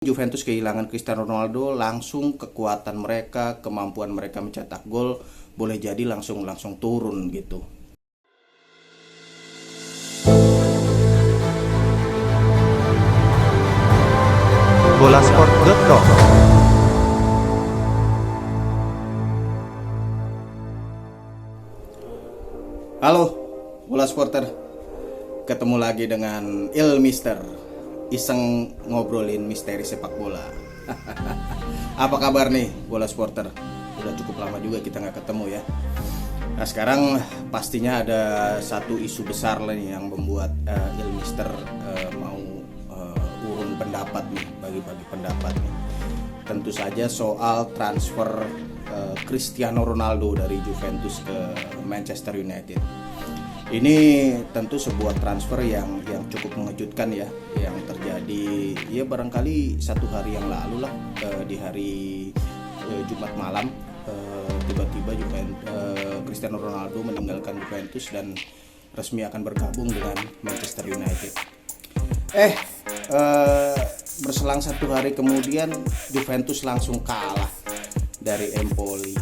Juventus kehilangan Cristiano Ronaldo, langsung kekuatan mereka, kemampuan mereka mencetak gol boleh jadi langsung turun gitu. Bolasport.com. Halo, bola sporter. Ketemu lagi dengan Mister. Iseng ngobrolin misteri sepak bola. Apa kabar nih, bola sporter? Udah cukup lama juga kita nggak ketemu ya. Nah sekarang pastinya ada satu isu besar lah nih yang membuat Mister mau urun pendapat nih, bagi-bagi pendapat nih. Tentu saja soal transfer Cristiano Ronaldo dari Juventus ke Manchester United. Ini tentu sebuah transfer yang cukup mengejutkan ya, yang terjadi ya barangkali satu hari yang lalu lah, di hari Jumat malam, tiba-tiba Cristiano Ronaldo meninggalkan Juventus dan resmi akan bergabung dengan Manchester United. Berselang satu hari kemudian Juventus langsung kalah dari Empoli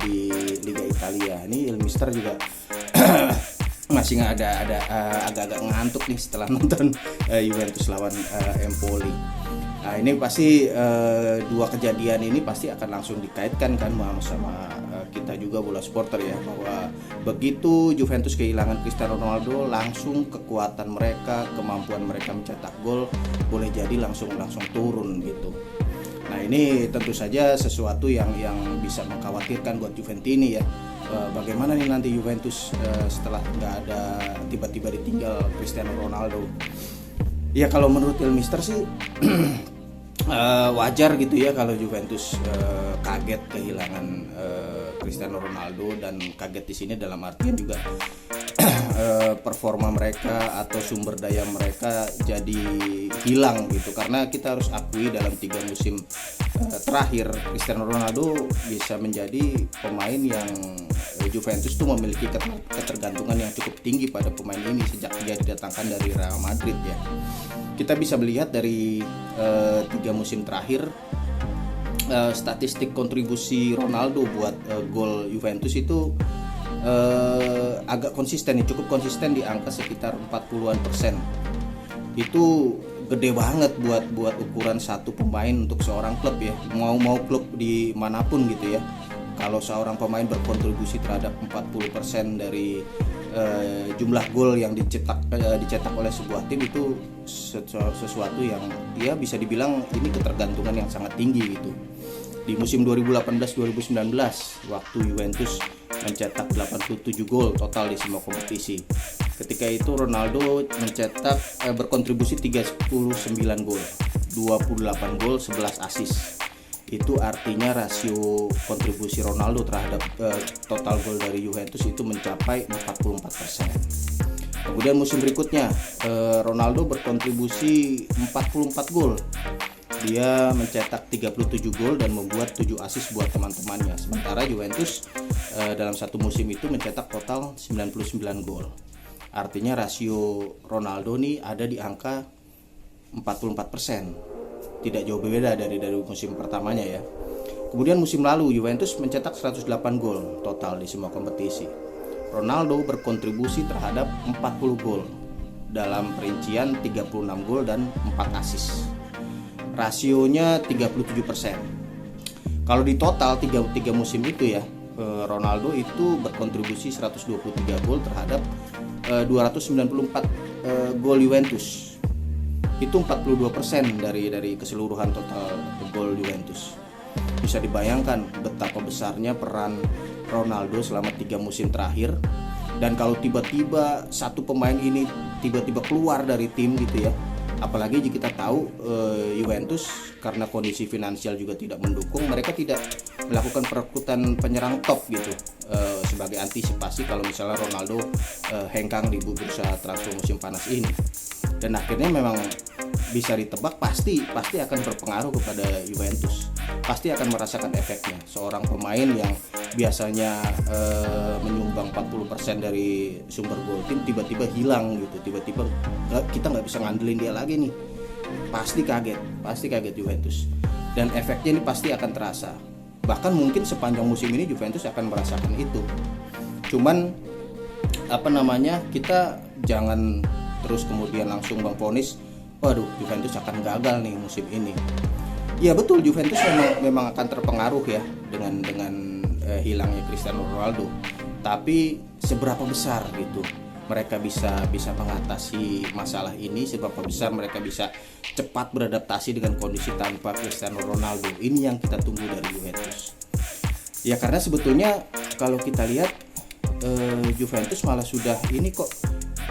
di Liga Italia. Ini Mister juga masih nggak ada agak-agak ngantuk nih setelah nonton Juventus lawan Empoli. Nah ini pasti dua kejadian ini pasti akan langsung dikaitkan kan sama kita juga bola supporter ya, bahwa begitu Juventus kehilangan Cristiano Ronaldo, langsung kekuatan mereka, kemampuan mereka mencetak gol boleh jadi langsung turun gitu. Nah ini tentu saja sesuatu yang bisa mengkhawatirkan buat Juventini ya. Bagaimana nih nanti Juventus setelah nggak ada, tiba-tiba ditinggal Cristiano Ronaldo. Ya kalau menurut Mister sih wajar gitu ya kalau Juventus kaget kehilangan Cristiano Ronaldo, dan kaget di sini dalam artian juga performa mereka atau sumber daya mereka jadi hilang gitu, karena kita harus akui dalam 3 musim terakhir Cristiano Ronaldo bisa menjadi pemain yang Juventus tuh memiliki ketergantungan yang cukup tinggi pada pemain ini sejak dia didatangkan dari Real Madrid ya. Kita bisa melihat dari 3 musim terakhir, statistik kontribusi Ronaldo buat gol Juventus itu agak konsisten nih, cukup konsisten di angka sekitar 40-an%. Itu gede banget buat ukuran satu pemain untuk seorang klub ya, mau klub di manapun gitu ya. Kalau seorang pemain berkontribusi terhadap 40% dari jumlah gol yang dicetak oleh sebuah tim, itu sesuatu yang ya bisa dibilang ini ketergantungan yang sangat tinggi gitu. Di musim 2018-2019 waktu Juventus mencetak 87 gol total di semua kompetisi. Ketika itu Ronaldo berkontribusi 39 gol, 28 gol, 11 assist. Itu artinya rasio kontribusi Ronaldo terhadap total gol dari Juventus itu mencapai 44%. Kemudian musim berikutnya Ronaldo berkontribusi 44 gol. Dia mencetak 37 gol dan membuat 7 assist buat teman-temannya. Sementara Juventus dalam satu musim itu mencetak total 99 gol. Artinya rasio Ronaldo nih ada di angka 44%. Tidak jauh berbeda dari musim pertamanya ya. Kemudian musim lalu Juventus mencetak 108 gol total di semua kompetisi. Ronaldo berkontribusi terhadap 40 gol dalam perincian 36 gol dan 4 assist. Rasionya 37%. Kalau di total 3 musim itu ya, Ronaldo itu berkontribusi 123 gol terhadap 294 gol Juventus. Itu 42% dari keseluruhan total gol Juventus. Bisa dibayangkan betapa besarnya peran Ronaldo selama 3 musim terakhir. Dan kalau tiba-tiba satu pemain ini tiba-tiba keluar dari tim gitu ya, apalagi jika kita tahu Juventus karena kondisi finansial juga tidak mendukung, mereka tidak melakukan perekrutan penyerang top gitu sebagai antisipasi kalau misalnya Ronaldo hengkang di bursa transfer musim panas ini. Dan akhirnya memang bisa ditebak pasti akan berpengaruh kepada Juventus. Pasti akan merasakan efeknya. Seorang pemain yang biasanya menyumbang 40% dari sumber gol tim tiba-tiba hilang gitu. Tiba-tiba kita nggak bisa ngandelin dia lagi nih. pasti kaget Juventus, dan efeknya ini pasti akan terasa. Bahkan mungkin sepanjang musim ini Juventus akan merasakan itu. Cuman kita jangan terus kemudian langsung memvonis, waduh Juventus akan gagal nih musim ini. Ya betul, Juventus memang akan terpengaruh ya dengan hilangnya Cristiano Ronaldo. Tapi seberapa besar gitu mereka bisa mengatasi masalah ini, seberapa besar mereka bisa cepat beradaptasi dengan kondisi tanpa Cristiano Ronaldo. Ini yang kita tunggu dari Juventus. Ya karena sebetulnya kalau kita lihat Juventus malah sudah ini kok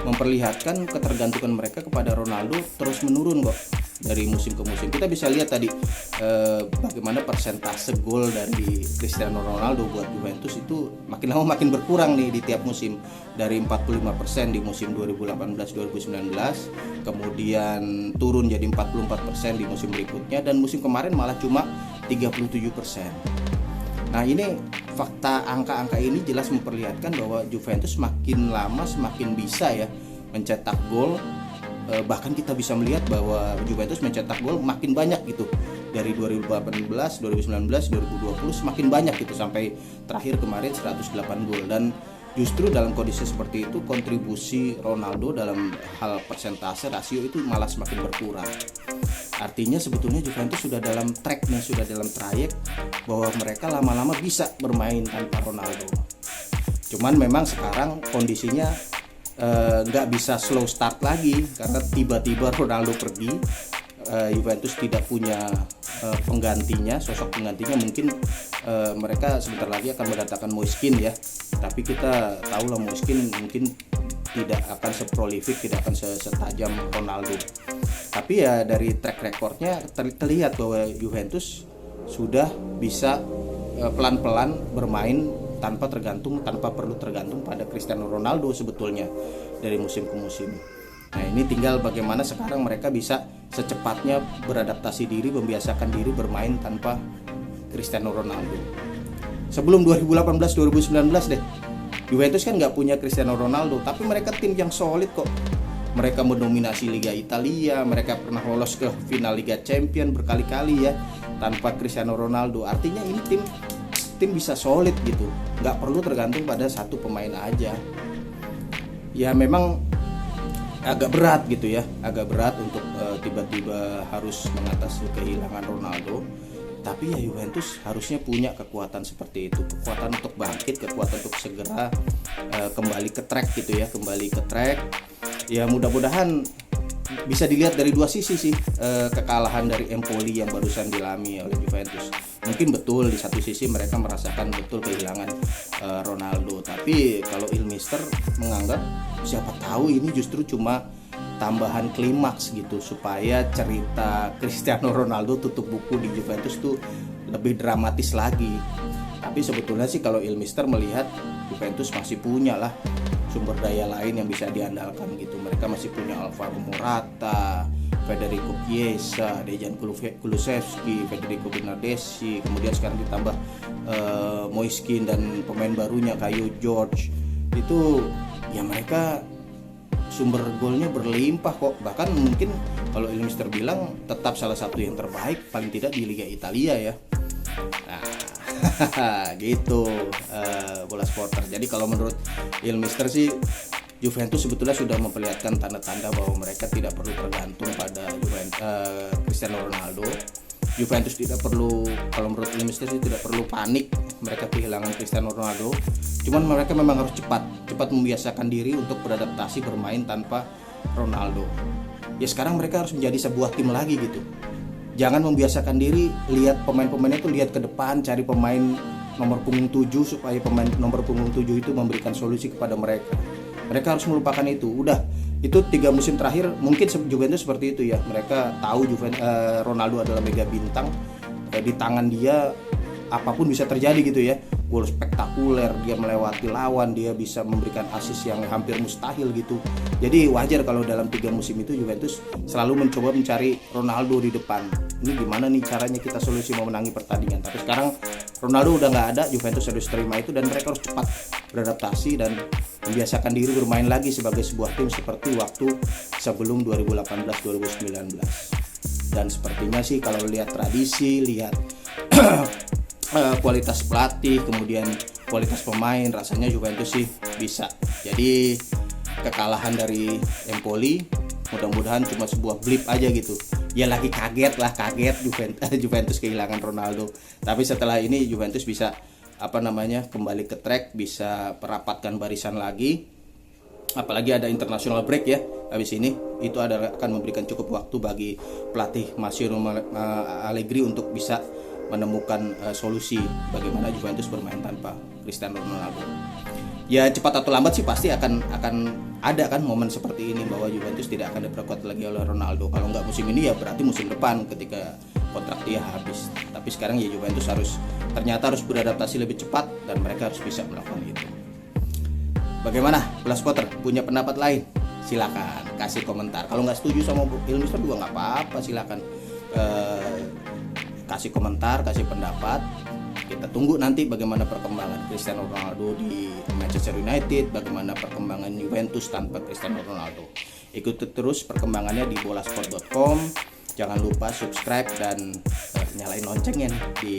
memperlihatkan ketergantungan mereka kepada Ronaldo terus menurun kok dari musim ke musim. Kita bisa lihat tadi bagaimana persentase gol dari Cristiano Ronaldo buat Juventus itu makin lama makin berkurang nih di tiap musim, dari 45% di musim 2018-2019, kemudian turun jadi 44% di musim berikutnya, dan musim kemarin malah cuma 37%. Nah ini fakta angka-angka ini jelas memperlihatkan bahwa Juventus makin lama semakin bisa ya mencetak gol. Bahkan kita bisa melihat bahwa Juventus mencetak gol makin banyak gitu, dari 2018, 2019, 2020 semakin banyak gitu, sampai terakhir kemarin 108 gol. Dan justru dalam kondisi seperti itu kontribusi Ronaldo dalam hal persentase rasio itu malah semakin berkurang. Artinya sebetulnya Juventus sudah dalam track nih, sudah dalam trayek bahwa mereka lama-lama bisa bermain tanpa Ronaldo. Cuman memang sekarang kondisinya nggak bisa slow start lagi karena tiba-tiba Ronaldo pergi. Juventus tidak punya penggantinya, sosok penggantinya. Mungkin mereka sebentar lagi akan mendatangkan Moiskin ya, tapi kita tahu lah Moiskin mungkin tidak akan seprolific, tidak akan setajam Ronaldo. Tapi ya dari track recordnya terlihat bahwa Juventus sudah bisa pelan-pelan bermain tanpa perlu tergantung pada Cristiano Ronaldo sebetulnya dari musim ke musim. Nah ini tinggal bagaimana sekarang mereka bisa secepatnya beradaptasi diri, membiasakan diri bermain tanpa Cristiano Ronaldo. Sebelum 2018-2019 deh, Juventus kan nggak punya Cristiano Ronaldo, tapi mereka tim yang solid kok. Mereka mendominasi Liga Italia, mereka pernah lolos ke final Liga Champion berkali-kali ya tanpa Cristiano Ronaldo. Artinya ini tim bisa solid gitu, nggak perlu tergantung pada satu pemain aja. Ya memang agak berat gitu ya, agak berat untuk tiba-tiba harus mengatasi kehilangan Ronaldo. Tapi ya Juventus harusnya punya kekuatan seperti itu, kekuatan untuk bangkit, kekuatan untuk segera kembali ke track gitu ya, kembali ke track. Ya mudah-mudahan bisa dilihat dari dua sisi sih, kekalahan dari Empoli yang barusan dialami oleh Juventus. Mungkin betul di satu sisi mereka merasakan betul kehilangan Ronaldo, tapi kalau Il Mister menganggap siapa tahu ini justru cuma tambahan klimaks gitu supaya cerita Cristiano Ronaldo tutup buku di Juventus tuh lebih dramatis lagi. Tapi sebetulnya sih kalau Il Mister melihat Juventus masih punya lah sumber daya lain yang bisa diandalkan gitu. Mereka masih punya Alvaro Morata, Federico Chiesa, Dejan Kulusevski, Federico Bernardeschi, kemudian sekarang ditambah Moiskin dan pemain barunya Kayo George. Itu ya mereka sumber golnya berlimpah kok. Bahkan mungkin kalau Il Mister bilang tetap salah satu yang terbaik paling tidak di Liga Italia ya. Nah gitu bola supporter. Jadi kalau menurut Il Mister sih Juventus sebetulnya sudah memperlihatkan tanda-tanda bahwa mereka tidak perlu tergantung pada Cristiano Ronaldo. Juventus tidak perlu, kalau menurut Il Mister sih tidak perlu panik mereka kehilangan Cristiano Ronaldo. Cuman mereka memang harus cepat membiasakan diri untuk beradaptasi bermain tanpa Ronaldo. Ya sekarang mereka harus menjadi sebuah tim lagi gitu. Jangan membiasakan diri lihat pemain-pemainnya itu lihat ke depan, cari pemain nomor punggung 7 supaya pemain nomor punggung 7 itu memberikan solusi kepada mereka. Mereka harus melupakan itu. Udah, itu 3 musim terakhir mungkin Juventus seperti itu ya. Mereka tahu Ronaldo adalah mega bintang, di tangan dia apapun bisa terjadi gitu ya. Gol spektakuler, dia melewati lawan, dia bisa memberikan assist yang hampir mustahil gitu. Jadi wajar kalau dalam 3 musim itu Juventus selalu mencoba mencari Ronaldo di depan. Ini gimana nih caranya kita solusi memenangi pertandingan. Tapi sekarang Ronaldo udah nggak ada, Juventus harus terima itu dan mereka harus cepat beradaptasi dan membiasakan diri bermain lagi sebagai sebuah tim seperti waktu sebelum 2018-2019. Dan sepertinya sih kalau lihat tradisi, lihat kualitas pelatih, kemudian kualitas pemain, rasanya Juventus sih bisa. Jadi kekalahan dari Empoli mudah-mudahan cuma sebuah blip aja gitu. Ya lagi kaget Juventus kehilangan Ronaldo. Tapi setelah ini Juventus bisa kembali ke track, bisa merapatkan barisan lagi. Apalagi ada international break ya. Habis ini itu akan memberikan cukup waktu bagi pelatih Massimiliano Allegri untuk bisa menemukan solusi bagaimana Juventus bermain tanpa Cristiano Ronaldo. Ya cepat atau lambat sih pasti akan ada kan momen seperti ini bahwa Juventus tidak akan diperkuat lagi oleh Ronaldo. Kalau nggak musim ini ya berarti musim depan ketika kontrak dia habis. Tapi sekarang ya Juventus ternyata harus beradaptasi lebih cepat dan mereka harus bisa melakukan itu. Bagaimana Bola Supporter, punya pendapat lain? Silakan kasih komentar. Kalau nggak setuju sama Ilmister juga nggak apa-apa, silakan kasih komentar, kasih pendapat. Kita tunggu nanti bagaimana perkembangan Cristiano Ronaldo di Manchester United, bagaimana perkembangan Juventus tanpa Cristiano Ronaldo. Ikuti terus perkembangannya di bolasport.com. Jangan lupa subscribe dan nyalain loncengnya nih di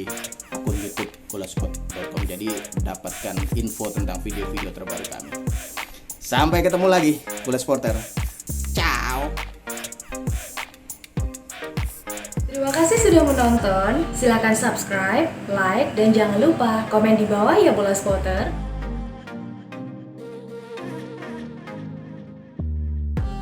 akun YouTube bolasport.com. Jadi dapatkan info tentang video-video terbaru kami. Sampai ketemu lagi, Bola Supporter. Ciao. Terima kasih sudah menonton. Silakan subscribe, like, dan jangan lupa komen di bawah ya Bola Supporter.